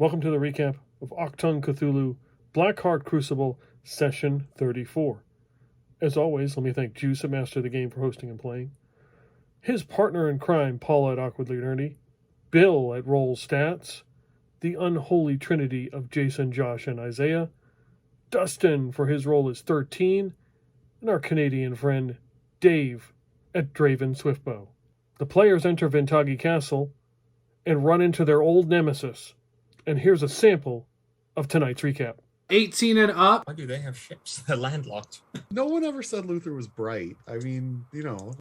Welcome to the recap of Achtung Cthulhu Blackheart Crucible Session 34. As always, let me thank Juce at Master of the Game for hosting and playing, his partner in crime, Paula at Awkwardly Nerdy, Bill at RollStats, the unholy trinity of Jason, Josh, and Isaiah, Dustin for his role as 13, and our Canadian friend, Dave at DravenSwiftBow. The players enter Vittangi Castle and run into their old nemesis. And here's a sample of tonight's recap. 18 and up. Why do they have ships? They're landlocked. No one ever said Luther was bright. I mean,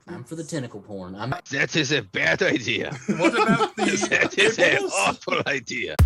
I'm for the tentacle porn. That is a bad idea. What about the That is an awful idea.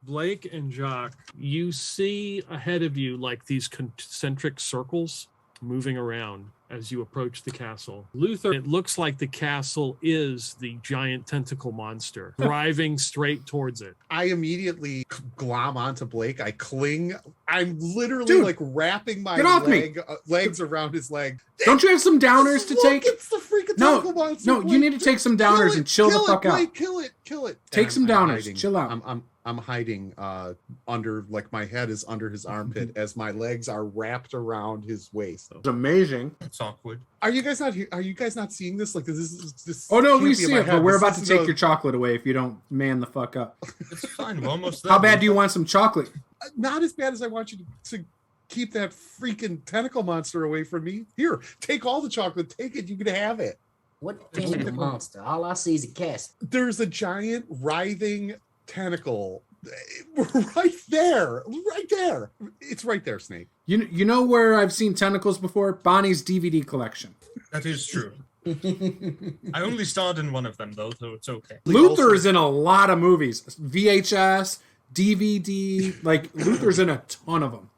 Blake and Jock, you see ahead of you like these concentric circles moving around as you approach the castle. Luther, it looks like the castle is the giant tentacle monster driving straight towards it. I immediately glom onto Blake. I cling. I'm literally wrapping my legs around his leg. Don't you have some downers to take? It's the freaking tentacle monster. No, Blake. You need to take some downers and chill the fuck out. Kill it. Take some downers. Chill out. I'm hiding under, like, my head is under his armpit as my legs are wrapped around his waist. It's amazing. It's awkward. Are you guys not here? Are you guys not seeing this? Like, this. Oh no, we see it, but we're about to take your chocolate away if you don't man the fuck up. It's fine. We're almost there. How bad do you want some chocolate? Not as bad as I want you to keep that freaking tentacle monster away from me. Here, take all the chocolate. Take it. You can have it. What tentacle monster? All I see is a castle. There's a giant writhing tentacle right there. It's right there, Snake. You know where I've seen tentacles before? Bonnie's DVD collection. That is true. I only starred in one of them, though, so it's okay. Luther is in a lot of movies. VHS, DVD, like Luther's in a ton of them.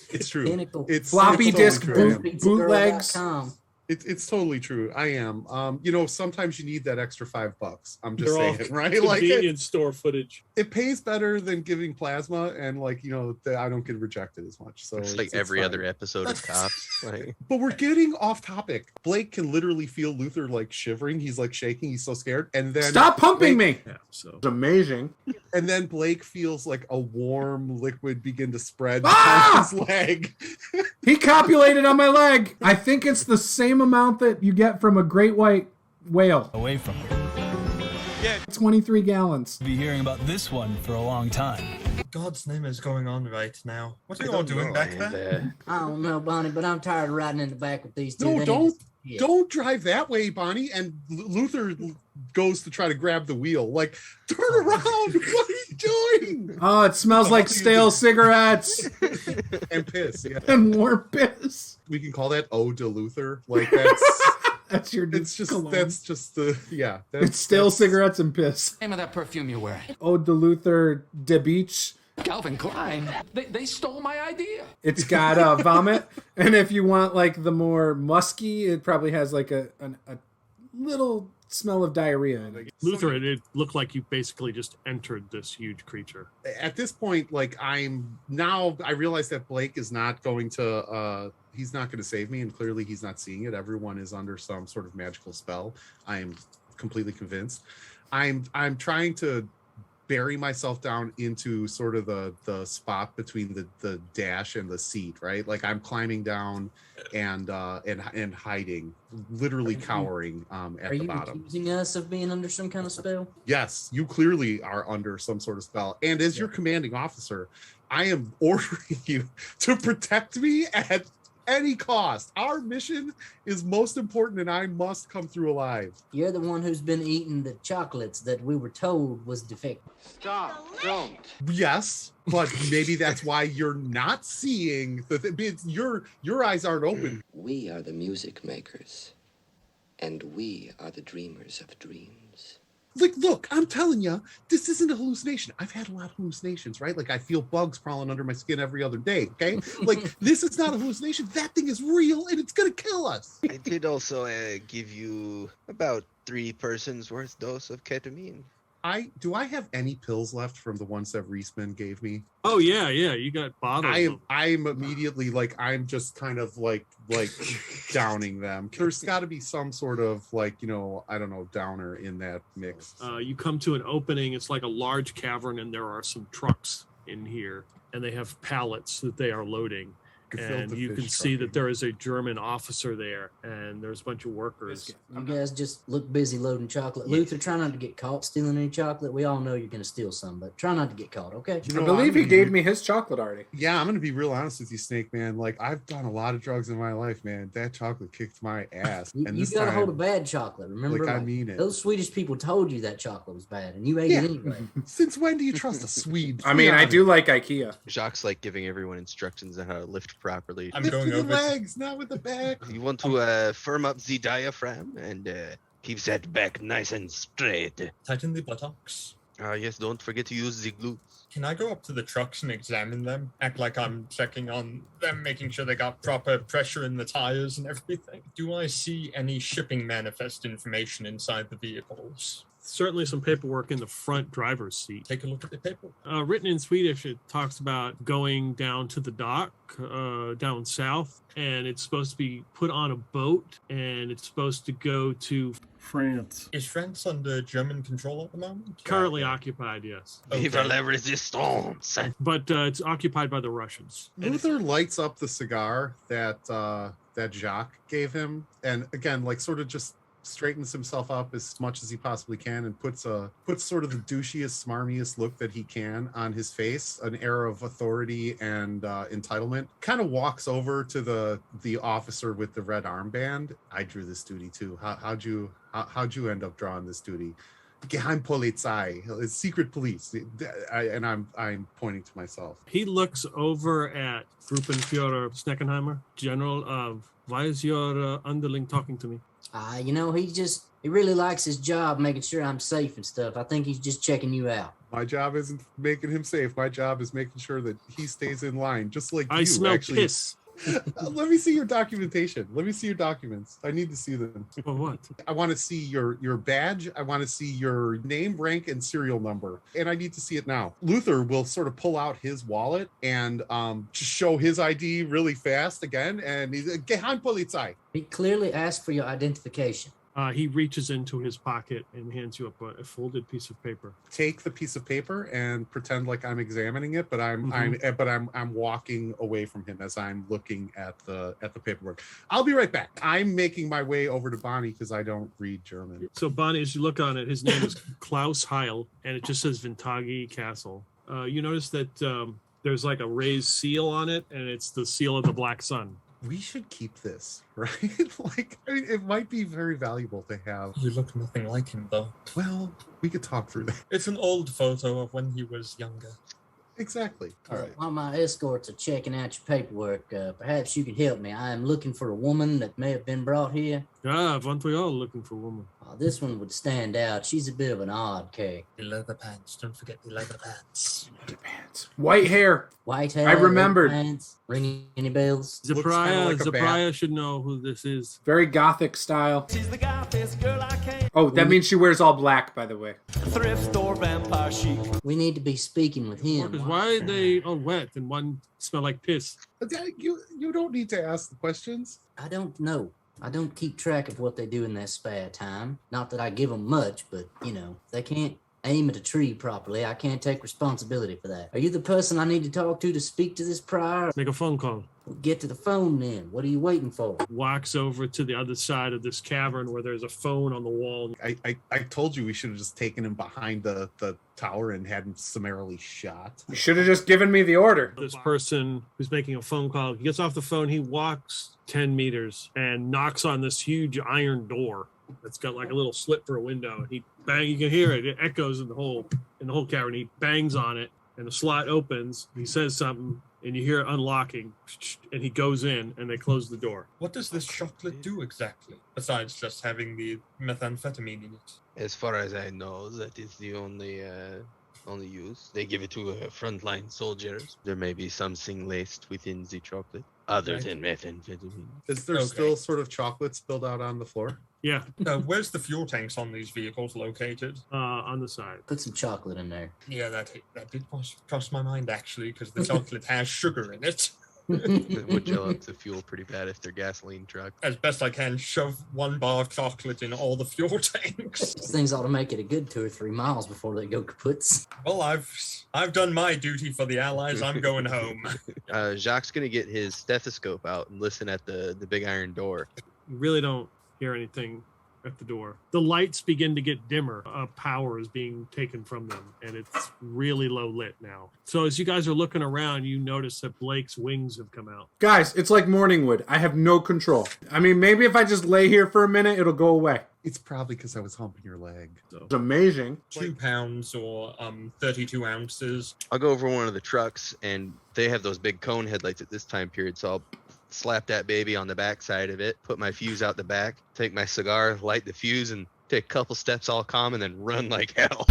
It's true. It's floppy disk true. bootlegs. It's totally true. I am. Sometimes you need that extra $5. I'm just They're saying, right? Convenience store footage. It pays better than giving plasma, and I don't get rejected as much. So it's like every other episode of Cops. But we're getting off topic. Blake can literally feel Luther like shivering. He's like shaking. He's so scared. And then stop pumping me. Yeah, so it's amazing. And then Blake feels like a warm liquid begin to spread down his leg. He copulated on my leg. I think it's the same amount that you get from a great white whale. Away from it. Yeah. 23 gallons. Be hearing about this one for a long time. God's name is going on right now. What are you all doing back there? I don't know, Bonnie, but I'm tired of riding in the back with these two. No, don't drive that way, Bonnie. And Luther goes to try to grab the wheel. Like, turn around. What are you doing? Oh, it smells like stale cigarettes. And piss. Yeah. And warm piss. We can call that Ode to Luther. Like, that's... That's your it's just cologne. That's just the it's stale cigarettes and piss. Name of that perfume you're wearing? Ode to Luther de Beach. Calvin Klein. They stole my idea. It's got vomit, and if you want like the more musky, it probably has like a little smell of diarrhea in it. Luther, it looked like you basically just entered this huge creature. At this point, like I realize that Blake is not going to he's not going to save me, and clearly he's not seeing it. Everyone is under some sort of magical spell. I am completely convinced. I'm trying to bury myself down into sort of the spot between the dash and the seat, right? Like I'm climbing down and hiding, literally cowering at the bottom. Are you accusing us of being under some kind of spell? Yes, you clearly are under some sort of spell. And as your commanding officer, I am ordering you to protect me at any cost. Our mission is most important, and I must come through alive. You're the one who's been eating the chocolates that we were told was defective. Stop! Don't. Yes, but maybe that's why you're not seeing your eyes aren't open. We are the music makers, and we are the dreamers of dreams. Like, look, I'm telling you, this isn't a hallucination. I've had a lot of hallucinations, right? Like, I feel bugs crawling under my skin every other day, okay? Like, this is not a hallucination. That thing is real, and it's going to kill us. I did also give you about 3 persons worth dose of ketamine. Do I have any pills left from the ones that Reisman gave me? Oh yeah, you got bottles. I'm immediately like, I'm just kind of like downing them. There's got to be some sort of like, I don't know, downer in that mix. You come to an opening. It's like a large cavern, and there are some trucks in here, and they have pallets that they are loading. And you can see that there is a German officer there, and there's a bunch of workers. You guys just look busy loading chocolate. Luther, try not to get caught stealing any chocolate. We all know you're going to steal some, but try not to get caught, okay? I believe he gave me his chocolate already. Yeah, I'm going to be real honest with you, Snake Man. Like, I've done a lot of drugs in my life, man. That chocolate kicked my ass. And you got to hold a bad chocolate, remember? I mean it. Those Swedish people told you that chocolate was bad, and you ate it anyway. Since when do you trust a Swede? I mean, I do like IKEA. Jacques like giving everyone instructions on how to lift properly. I'm going with over the legs, not with the back. You want to firm up the diaphragm and keep that back nice and straight. Tighten the buttocks. Yes, don't forget to use the glutes. Can I go up to the trucks and examine them? Act like I'm checking on them, making sure they got proper pressure in the tires and everything. Do I see any shipping manifest information inside the vehicles? Certainly some paperwork in the front driver's seat. Take a look at the paper. Written in Swedish, it talks about going down to the dock, down south, and it's supposed to be put on a boat, and it's supposed to go to France. Is France under German control at the moment? Currently occupied, yes. Vive la resistance! But it's occupied by the Russians. Luther lights up the cigar that Jacques gave him, and again, like sort of just straightens himself up as much as he possibly can and puts sort of the douchiest, smarmiest look that he can on his face, an air of authority and entitlement. Kind of walks over to the officer with the red armband. I drew this duty too. How'd you end up drawing this duty? Geheimpolizei, secret police. I'm pointing to myself. He looks over at Gruppenführer Sneckenheimer, General. Why is your underling talking to me? He really likes his job, making sure I'm safe and stuff. I think he's just checking you out. My job isn't making him safe. My job is making sure that he stays in line, just like I smell piss. Let me see your documentation. Let me see your documents. I need to see them. For what? I want to see your badge. I want to see your name, rank, and serial number. And I need to see it now. Luther will sort of pull out his wallet and just show his ID really fast again. And he's Geheimpolizei. He clearly asked for your identification. He reaches into his pocket and hands you up a folded piece of paper. Take the piece of paper and pretend like I'm examining it, but I'm walking away from him as I'm looking at the paperwork. I'll be right back. I'm making my way over to Bonnie because I don't read German. So Bonnie, as you look on it, his name is Klaus Heil, and it just says Vittangi Castle. You notice that there's like a raised seal on it, and it's the seal of the Black Sun. We should keep this, right? It might be very valuable to have. You look nothing like him, though. Well, we could talk through that. It's an old photo of when he was younger. Exactly. All right. While my escorts are checking out your paperwork, perhaps you can help me. I am looking for a woman that may have been brought here. Aren't we all looking for a woman? This one would stand out. She's a bit of an odd character. The leather pants. Don't forget the leather pants. Leather pants. White hair. White hair. I remembered. Pants. Ringing any bells? Zapriya should know who this is. Very gothic style. She's the gothiest girl I can. Oh, that means she wears all black, by the way. Thrift store vampire chic. We need to be speaking with him. Why are they all wet and one smell like piss? You don't need to ask the questions. I don't know. I don't keep track of what they do in their spare time. Not that I give them much, but, they can't aim at a tree properly. I can't take responsibility for that. Are you the person I need to talk to speak to this prior? Make a phone call. Well, get to the phone then. What are you waiting for? Walks over to the other side of this cavern where there's a phone on the wall. I told you we should have just taken him behind the tower and had him summarily shot. You should have just given me the order. This person who's making a phone call, he gets off the phone, he walks 10 meters and knocks on this huge iron door that's got like a little slit for a window. And he bang, you can hear it. It echoes in the whole cavern. He bangs on it and the slot opens. He says something and you hear it unlocking and he goes in and they close the door. What does this chocolate do exactly, besides just having the methamphetamine in it? As far as I know, that is the only use. They give it to frontline soldiers. There may be something laced within the chocolate other than methamphetamine. Is there still sort of chocolate spilled out on the floor? Yeah, Where's the fuel tanks on these vehicles located? on the side. Put some chocolate in there. Yeah, that did cross my mind, actually, because the chocolate has sugar in it. It would gel up the fuel pretty bad if they're gasoline truck. As best I can, shove 1 bar of chocolate in all the fuel tanks. These things ought to make it a good 2 or 3 miles before they go kaputs. Well, I've done my duty for the Allies. I'm going home. Jacques gonna get his stethoscope out and listen at the big iron door. You really don't hear anything at the door. The lights begin to get dimmer. Power is being taken from them, and it's really low lit now. So as you guys are looking around, you notice that Blake's wings have come out. Guys, it's like Morningwood. I have no control. I mean, maybe if I just lay here for a minute, it'll go away. It's probably because I was humping your leg. It's amazing. 2 pounds or 32 ounces. I'll go over one of the trucks, and they have those big cone headlights at this time period, so I'll slap that baby on the back side of it, put my fuse out the back, take my cigar, light the fuse, and take a couple steps all calm, and then run like hell.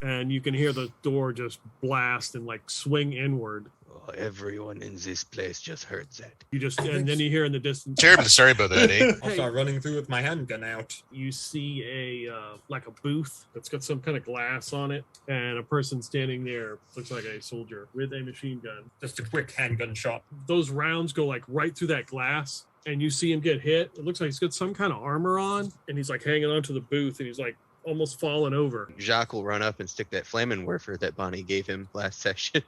And you can hear the door just blast and like swing inward. Oh, everyone in this place just heard that. You just, and then you hear in the distance. Terribly sorry about that, eh? I'll start running through with my handgun out. You see like a booth that's got some kind of glass on it, and a person standing there looks like a soldier with a machine gun. Just a quick handgun shot. Those rounds go like right through that glass, and you see him get hit. It looks like he's got some kind of armor on, and he's like hanging onto the booth, and he's like almost falling over. Jacques will run up and stick that flammenwerfer that Bonnie gave him last session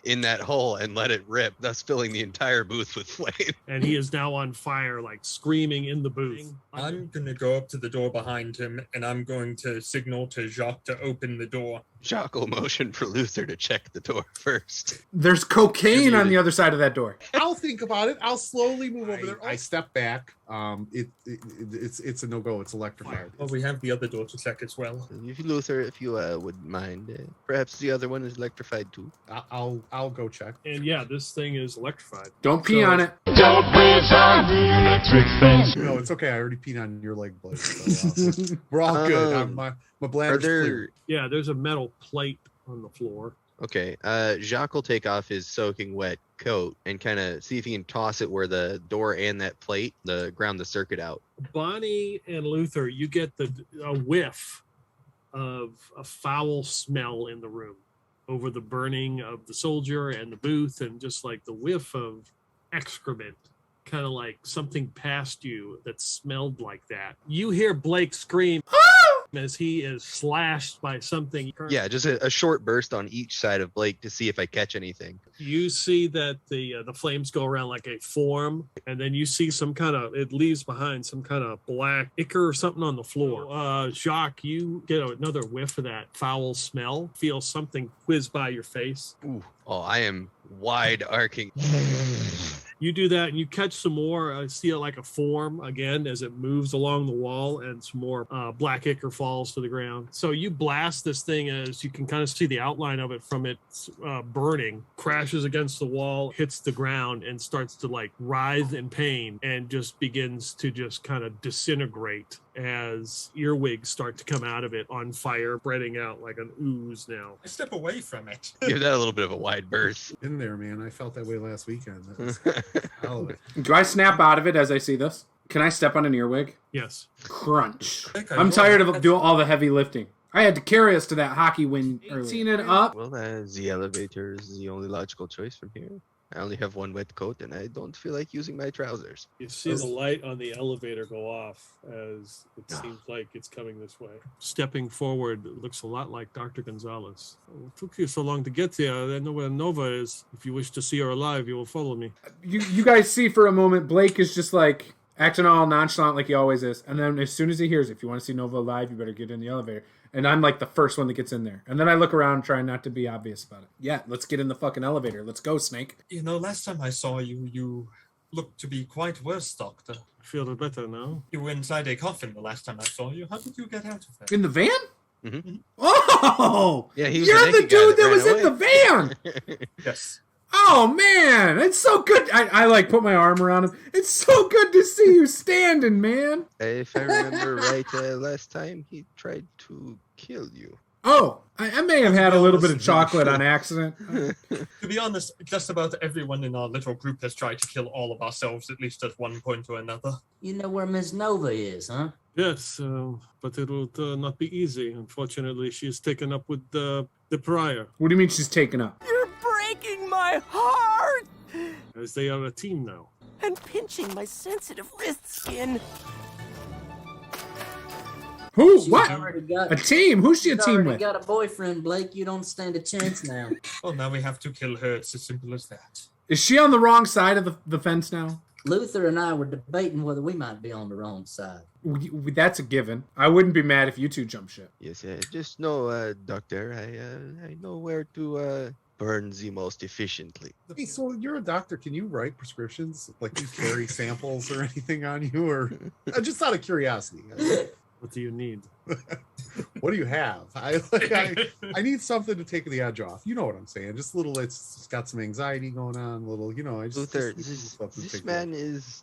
in that hole and let it rip, thus filling the entire booth with flame. And he is now on fire, like screaming in the booth. I'm going to go up to the door behind him, and I'm going to signal to Jacques to open the door. Jacques will motion for Luther to check the door first. There's cocaine on the other side of that door. I'll think about it. I'll slowly move over there. I step back. It's a no-go. It's electrified. Well, we have the other door to check as well. If Luther, if you wouldn't mind, perhaps the other one is electrified too. I'll go check. And yeah, this thing is electrified. Don't pee on it. Don't whiz on the electric fence. No, it's okay. I already peed on your leg, Blake. So, we're all good. My bladder's clear. Yeah, there's a metal plate on the floor. Okay, Jacques will take off his soaking wet coat and kind of see if he can toss it where the door and that plate, ground the circuit out. Bonnie and Luther, you get a whiff of a foul smell in the room over the burning of the soldier and the booth, and just like the whiff of excrement, kind of like something passed you that smelled like that. You hear Blake scream as he is slashed by something. Yeah, just a short burst on each side of Blake to see if I catch anything. You see that the flames go around like a form, and then you see some kind of, it leaves behind some kind of black ichor or something on the floor. Jacques, you get another whiff of that foul smell. Feel something whiz by your face. Ooh. Oh, I am wide arcing. You do that, and you catch some more. I see it like a form again as it moves along the wall, and some more black ichor falls to the ground. So you blast this thing as you can kind of see the outline of it from its burning, crashes against the wall, hits the ground, and starts to like writhe in pain, and just begins to just kind of disintegrate as earwigs start to come out of it on fire, spreading out like an ooze now. I step away from it. Give that a little bit of a wide berth. In there, man. I felt that way last weekend. Do I snap out of it as I see this? Can I step on an earwig? Yes. Crunch. I'm tired of doing all the heavy lifting. I had to carry us to that hockey win earlier. 18 it up. Well, the elevator is the only logical choice from here. I only have one wet coat, and I don't feel like using my trousers. You see the light on the elevator go off as it seems like it's coming this way. Stepping forward, it looks a lot like Dr. Gonzalez. Oh, it took you so long to get here. I know where Nova is. If you wish to see her alive, you will follow me. You guys see for a moment, Blake is just like acting all nonchalant like he always is. And then as soon as he hears, if you want to see Nova alive, you better get in the elevator. And I'm like the first one that gets in there. And then I look around trying not to be obvious about it. Yeah, let's get in the fucking elevator. Let's go, Snake. You know, last time I saw you, you looked to be quite worse, Doctor. Feel better now? You were inside a coffin the last time I saw you. How did you get out of there? In the van? Mm-hmm. Oh! Yeah, he was You're the dude that was away. in the van! Yes. Oh, man! It's so good. I like put my arm around him. It's so good to see you standing, man. If I remember right, last time he tried to kill you. Oh, I may have had a little bit of chocolate on accident. To be honest, just about everyone in our little group has tried to kill all of ourselves at least at one point or another. You know where Miss Nova is, huh? Yes, but it will not be easy. Unfortunately, she is taken up with the prior, What do you mean she's taken up? You're breaking my heart as they are a team now. and pinching my sensitive wrist skin. Who? She's What? already got- A team? Who's she a She's team already with? got a boyfriend, Blake. You don't stand a chance now. Well, now we have to kill her. It's as simple as that. Is she on the wrong side of the fence now? Luther and I were debating whether we might be on the wrong side. That's a given. I wouldn't be mad if you two jump ship. Yes, just know, Doctor, I know where to burn the most efficiently. Hey, so you're a doctor. Can you write prescriptions? Like, do you carry samples or anything on you? Or just out of curiosity. What do you need? What do you have? I need something to take the edge off. You know what I'm saying? Just a little. It's got some anxiety going on. A little. You know. I just. Luther, just this man is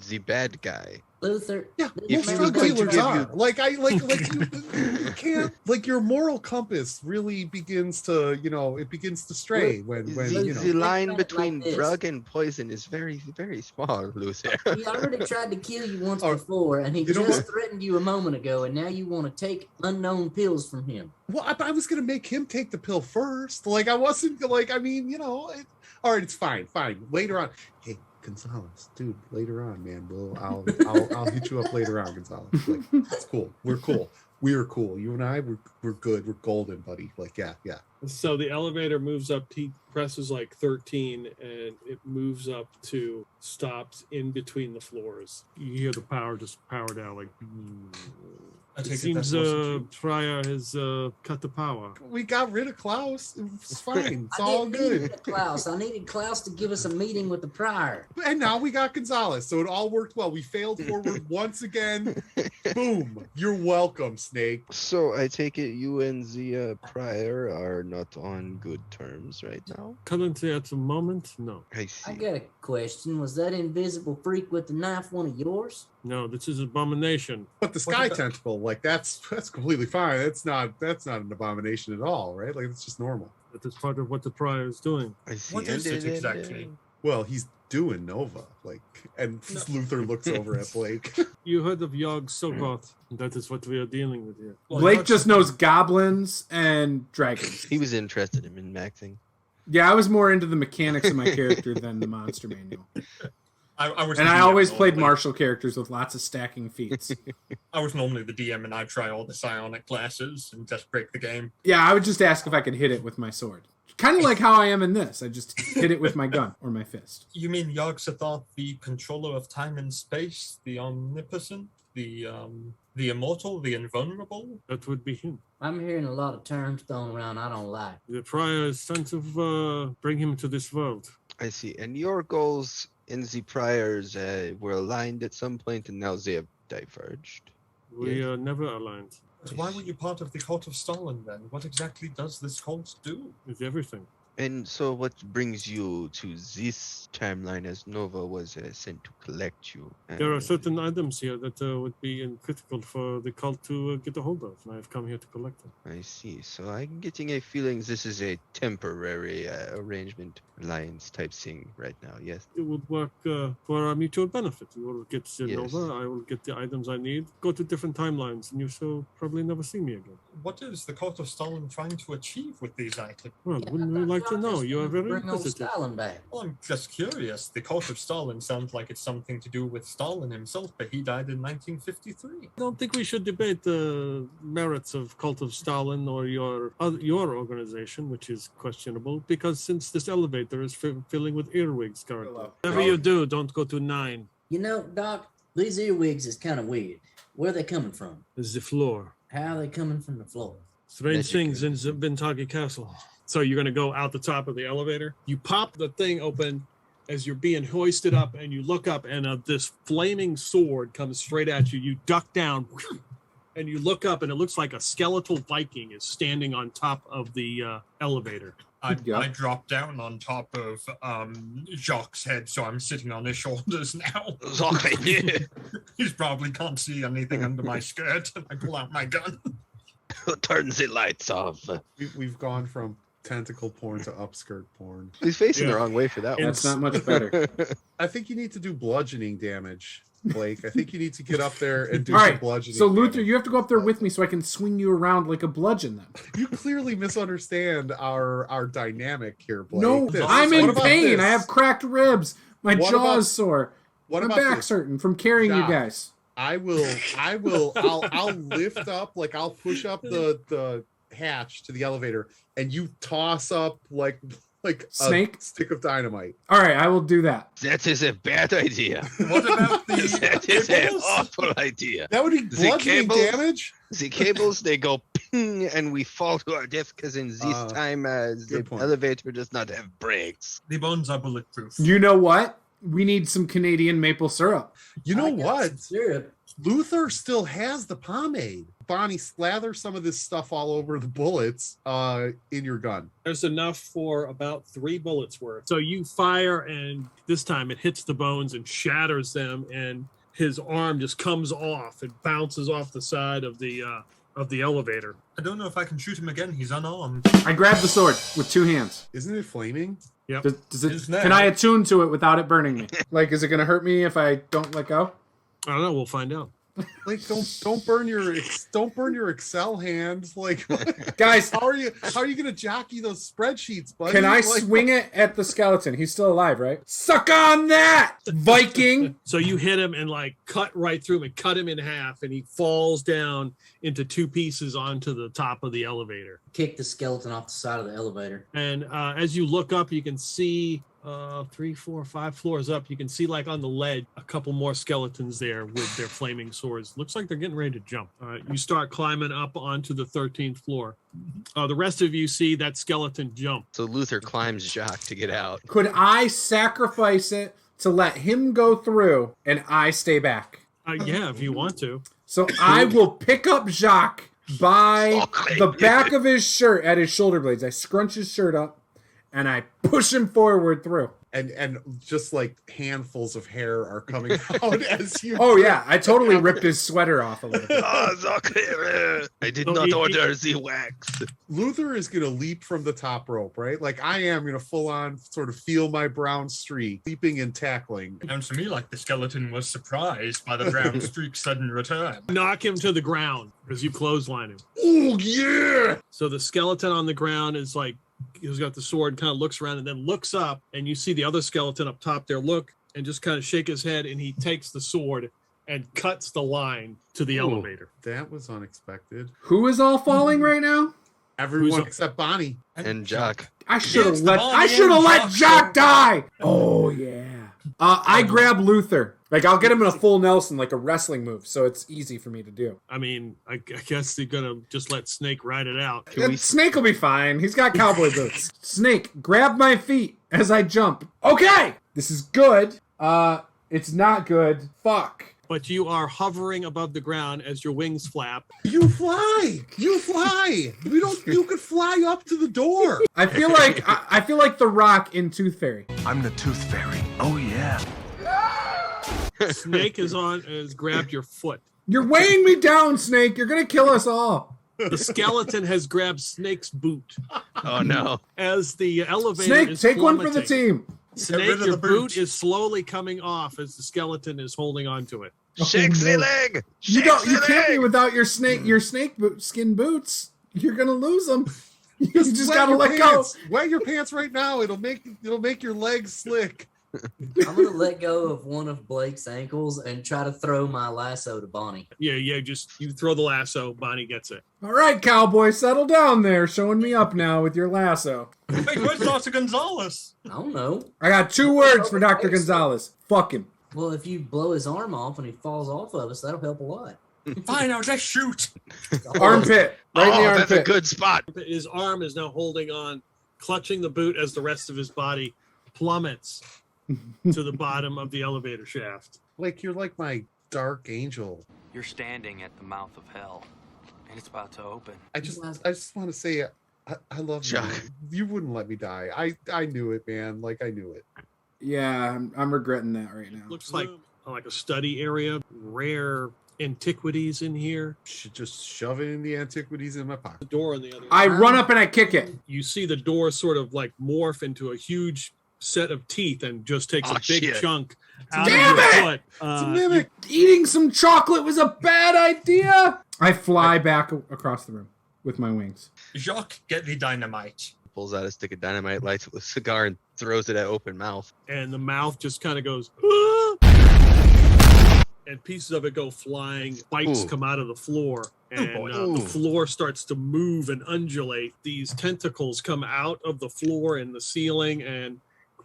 the bad guy. Luther. Yeah, If most he was drug going to dealers give are. you- Like you can't, like, your moral compass really begins to, it begins to stray when The line Like between this. drug and poison is very, very small, Luther. He already tried to kill you once Oh, before, and he you know just what? threatened you a moment ago, and now you want to take unknown pills from him. Well, I was gonna make him take the pill first. Like, I wasn't like, all right, it's fine. Later on, hey, Gonzalez, dude, later on, man, I'll hit you up later on, Gonzalez. Like, it's cool. We're cool. We are cool. You and I, we're good. We're golden, buddy. Like, yeah. So the elevator moves up. He presses like 13, and it moves up to stops in between the floors. You hear the power just power down. Like, I it take it seems that wasn't you. Prior has cut the power. We got rid of Klaus. It's fine. It's I all didn't need good. Klaus. I needed Klaus to give us a meeting with the prior. And now we got Gonzalez, so it all worked well. We failed forward once again. Boom. You're welcome, Snake. So I take it you and the prior are not on good terms right now? Currently, at the moment, no. I see. I got a question. Was that invisible freak with the knife one of yours? No, this is abomination. But the sky tentacle, like, that's completely fine. That's not an abomination at all, right? Like, it's just normal. That is part of what the prior is doing. I see. What is it exactly? Well, he's doing Nova, like, and Luther looks over at Blake. You heard of Yog Sothoth. That is what we are dealing with here. Well, Blake you're- just knows goblins and dragons. He was interested in min-maxing. Yeah, I was more into the mechanics of my character than the monster manual. I was And the I DM always played normally. martial characters with lots of stacking feats. I was normally the DM, and I try all the psionic classes and just break the game. Yeah, I would just ask if I could hit it with my sword. Kind of like how I am in this. I just hit it with my gun or my fist. You mean Yog-Sothoth, the controller of time and space, the omnipotent, the immortal, the invulnerable? That would be him. I'm hearing a lot of terms thrown around I don't like. The prior is trying to bring him to this world. I see. And your goals in the priors were aligned at some point, and now they have diverged. We are never aligned. But why were you part of the cult of Stalin then? What exactly does this cult do? It's everything. And so what brings you to this timeline, as Nova was sent to collect you? There are certain items here that would be critical for the cult to get a hold of, and I've come here to collect them. I see. So I'm getting a feeling this is a temporary arrangement, alliance type thing right now, yes? It would work for our mutual benefit. You will get Yes. Nova, I will get the items I need, go to different timelines, and you shall probably never see me again. What is the cult of Stalin trying to achieve with these items? Well, wouldn't we like to know? You are very Bring old inquisitive. Stalin back. Well, I'm just curious. The cult of Stalin sounds like it's something to do with Stalin himself, but he died in 1953. I don't think we should debate the merits of Cult of Stalin or your organization, which is questionable, because since this elevator is filling with earwigs currently. Hello. Whatever you do, don't go to 9. You know, Doc, these earwigs is kind of weird. Where are they coming from? This is the floor. How are they coming from the floor? Strange Magic. things in Vittangi Castle. So you're going to go out the top of the elevator. You pop the thing open as you're being hoisted up, and you look up, and this flaming sword comes straight at you. You duck down, and you look up, and it looks like a skeletal Viking is standing on top of the elevator. I Yeah. dropped down on top of Jacques' head, so I'm sitting on his shoulders now. He's probably can't see anything under my skirt. I pull out my gun. Turn the lights off. We've gone from tentacle porn to upskirt porn. He's facing Yeah. the wrong way for that one. That's not much better. I think you need to do bludgeoning damage Blake. I think you need to get up there and do All some right. bludgeoning. So Luther, damage. you have to go up there with me so I can swing you around like a bludgeon. Then. You clearly misunderstand our dynamic here, Blake. No, This. I'm What in about pain. this? I have cracked ribs. My What jaw about- is sore. What My about back's this? hurting from carrying Josh, you guys. I'll lift up, like I'll push up the hatch to the elevator, and you toss up like Snake? a stick of dynamite. All right, I will do that. That is a bad idea. What about That is an cables? awful idea. That would be The bludgeoning cables? damage. The cables, they go ping, and we fall to our death because in this time, the good point. elevator does not have brakes. The bones are bulletproof. You know what? We need some Canadian maple syrup. You know I got what? some syrup. Luther still has the pomade. Bonnie, slather some of this stuff all over the bullets in your gun. There's enough for about 3 bullets worth. So you fire, and this time it hits the bones and shatters them, and his arm just comes off. It bounces off the side of the elevator. I don't know if I can shoot him again. He's unarmed. I grab the sword with 2 hands. Isn't it flaming? Yep. Does it, It's now. can I attune to it without it burning me? Like, is it going to hurt me if I don't let go? I don't know. We'll find out. Like, don't burn your Excel hands. Like, Guys, how are you gonna jockey those spreadsheets, buddy? can I Like, swing it at the skeleton? He's still alive, right? Suck on that, Viking! So you hit him and like cut right through him and cut him in half, and he falls down into 2 pieces onto the top of the elevator. Kick the skeleton off the side of the elevator. And as you look up, you can see 3, 4, 5 floors up. You can see like on the ledge a couple more skeletons there with their flaming swords. Looks like they're getting ready to jump. You start climbing up onto the 13th floor. The rest of you see that skeleton jump. So Luther climbs Jacques to get out. Could I sacrifice it to let him go through and I stay back? Yeah, if you want to. So I will pick up Jacques by the back of his shirt at his shoulder blades. I scrunch his shirt up and I push him forward through. and just like handfuls of hair are coming out as you. Oh yeah, I totally ripped his sweater off a little bit. I did not order the wax. Luther is gonna leap from the top rope, right? Like I am gonna full on sort of feel my brown streak, leaping and tackling. Sounds to me like the skeleton was surprised by the brown streak's sudden return. Knock him to the ground as you clothesline him. Oh yeah! So the skeleton on the ground is like, he's got the sword, kind of looks around and then looks up, and you see the other skeleton up top there look and just kind of shake his head, and he takes the sword and cuts the line to the elevator. That was unexpected. Who is all falling right now? Everyone Who's- except Bonnie. And Jacques. I should have Yes, let Bonnie I should have and let Jacques. Jacques die. Oh yeah. I grab Luther. Like I'll get him in a full Nelson, like a wrestling move, so it's easy for me to do. I mean, I guess they're gonna just let Snake ride it out. And Snake will be fine. He's got cowboy boots. Snake, grab my feet as I jump. Okay, this is good. It's not good. Fuck. But you are hovering above the ground as your wings flap. You fly! You fly! You could fly up to the door. I feel like I feel like the Rock in Tooth Fairy. I'm the Tooth Fairy. Oh, yeah. Snake has grabbed your foot. You're weighing me down, Snake. You're gonna kill us all. The skeleton has grabbed Snake's boot. Oh no. As the elevator Snake, is take one for the plummeting. team. Snake, rid of your the boot boot. is slowly coming off as the skeleton is holding on to it. Shakes the no. leg. You Shakes You the can't be leg. without your snake skin boots. You're gonna lose them. You just Wet gotta your let pants. Wet your pants right now. It'll make your legs slick. I'm gonna let go of one of Blake's ankles and try to throw my lasso to Bonnie. Yeah, just you throw the lasso, Bonnie gets it. go. All right, cowboy, settle down there. Showing me up now with your lasso. Wait, where's Dr. Gonzalez? I don't know. I got 2 words for Dr. Gonzalez. Fuck him. Well, if you blow his arm off and he falls off of us, that'll help a lot. Fine, I'll just shoot. Armpit. Right in the Oh, that's a armpit. good spot. His arm is now holding on, clutching the boot as the rest of his body plummets to the bottom of the elevator shaft. Like you're like my dark angel. You're standing at the mouth of hell, and it's about to open. I just want to say I love you. Chuck. You wouldn't let me die. I knew it, man. Like I knew it. Yeah, I'm regretting that right now. Looks like a study area, rare antiquities in here. Should just shove it in the antiquities in my The pocket. door on the other I run up and I kick it. You see the door sort of like morph into a huge set of teeth and just takes Oh, a big shit. chunk out Damn of your it! foot. It's a mimic. Eating some chocolate was a bad idea. I fly back across the room with my wings. Jacques, get the dynamite. Pulls out a stick of dynamite, lights it with a cigar, and throws it at open mouth. And the mouth just kind of goes, and pieces of it go flying. Spikes come out of the floor, and the floor starts to move and undulate. These tentacles come out of the floor and the ceiling and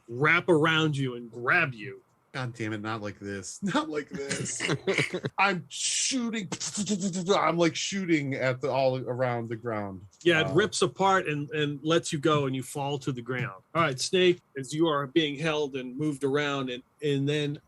wrap around you and grab you. God damn it, not like this. Not like this. I'm shooting. I'm like shooting at all around the ground. Yeah, it rips apart and lets you go, and you fall to the ground. All right, Snake, as you are being held and moved around, and then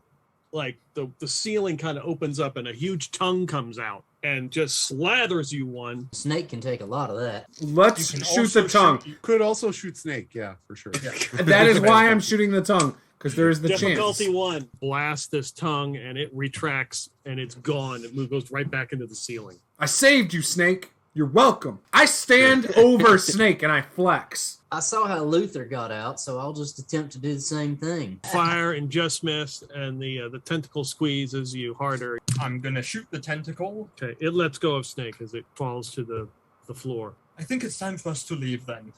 like the ceiling kind of opens up and a huge tongue comes out and just slathers you one. Snake can take a lot of that. Let's You can shoot also the tongue. You could also shoot Snake, yeah, for sure. That is why I'm shooting the tongue, because there's the Difficulty chance. 1. Blast this tongue, and it retracts, and it's gone. It goes right back into the ceiling. I saved you, Snake. You're welcome. I stand over Snake and I flex. I saw how Luther got out, so I'll just attempt to do the same thing. Fire and just missed, and the tentacle squeezes you harder. I'm gonna shoot the tentacle. Okay, it lets go of Snake as it falls to the floor. I think it's time for us to leave then.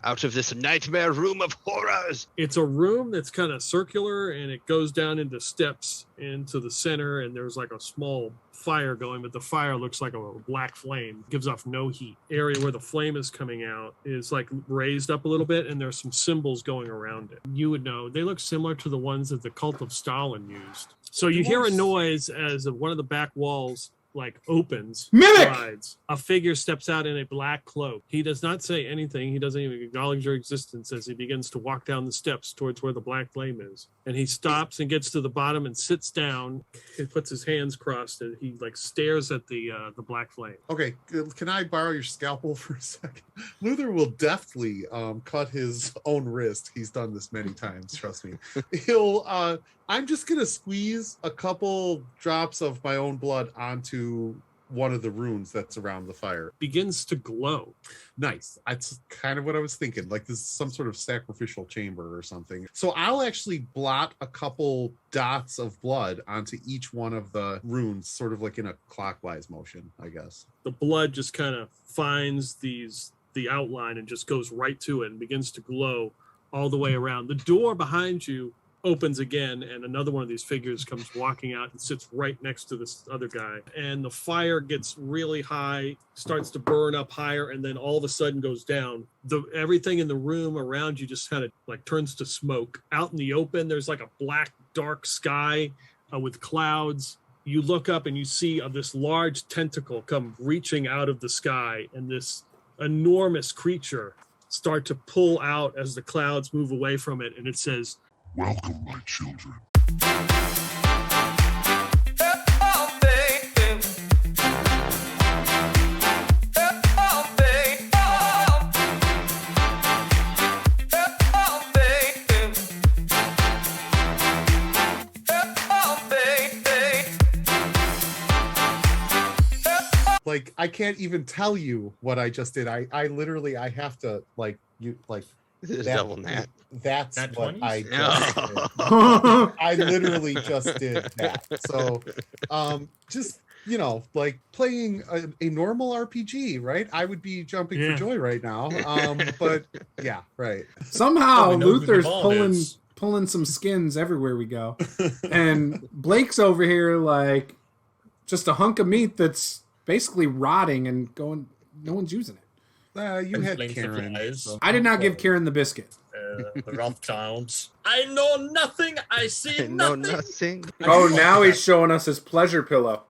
Out of this nightmare room of horrors. It's a room that's kind of circular, and it goes down into steps into the center, and there's like a small fire going, but the fire looks like a black flame. It gives off no heat. Area where the flame is coming out is like raised up a little bit, and there's some symbols going around it. You would know. They look similar to the ones that the cult of Stalin used. So you hear a noise as one of the back walls like opens, Mimic! slides. A figure steps out in a black cloak. He does not say anything. He doesn't even acknowledge your existence as he begins to walk down the steps towards where the black flame is. And he stops and gets to the bottom and sits down. He puts his hands crossed and he like stares at the black flame. Okay, can I borrow your scalpel for a second? Luther will deftly cut his own wrist. He's done this many times, trust me. He'll I'm just gonna squeeze a couple drops of my own blood onto one of the runes that's around the fire. Begins to glow. Nice. That's kind of what I was thinking. Like this is some sort of sacrificial chamber or something. So I'll actually blot a couple dots of blood onto each one of the runes, sort of like in a clockwise motion, I guess. The blood just kind of finds the outline and just goes right to it and begins to glow all the way around. The door behind you opens again, and another one of these figures comes walking out and sits right next to this other guy. And the fire gets really high, starts to burn up higher, and then all of a sudden goes down. Everything in the room around you just kind of like turns to smoke. Out in the open, there's like a black, dark sky with clouds. You look up and you see this large tentacle come reaching out of the sky, and this enormous creature start to pull out as the clouds move away from it, and it says, Welcome, my children. Like I can't even tell you what I just did. I literally I have to like you like This is double nat. That's Nat what 20s? I just did. I literally just did that. So just like playing a normal RPG, right? I would be jumping for joy right now. But yeah, right. Somehow we know who the Luther's bomb is. pulling some skins everywhere we go. And Blake's over here like just a hunk of meat that's basically rotting and going, no one's using it. You had Flames of Karen. lies. So. I did not give Karen the biscuit. The Rothschilds. I know nothing. I see No, nothing. nothing. Oh, now he's showing us his pleasure pillow.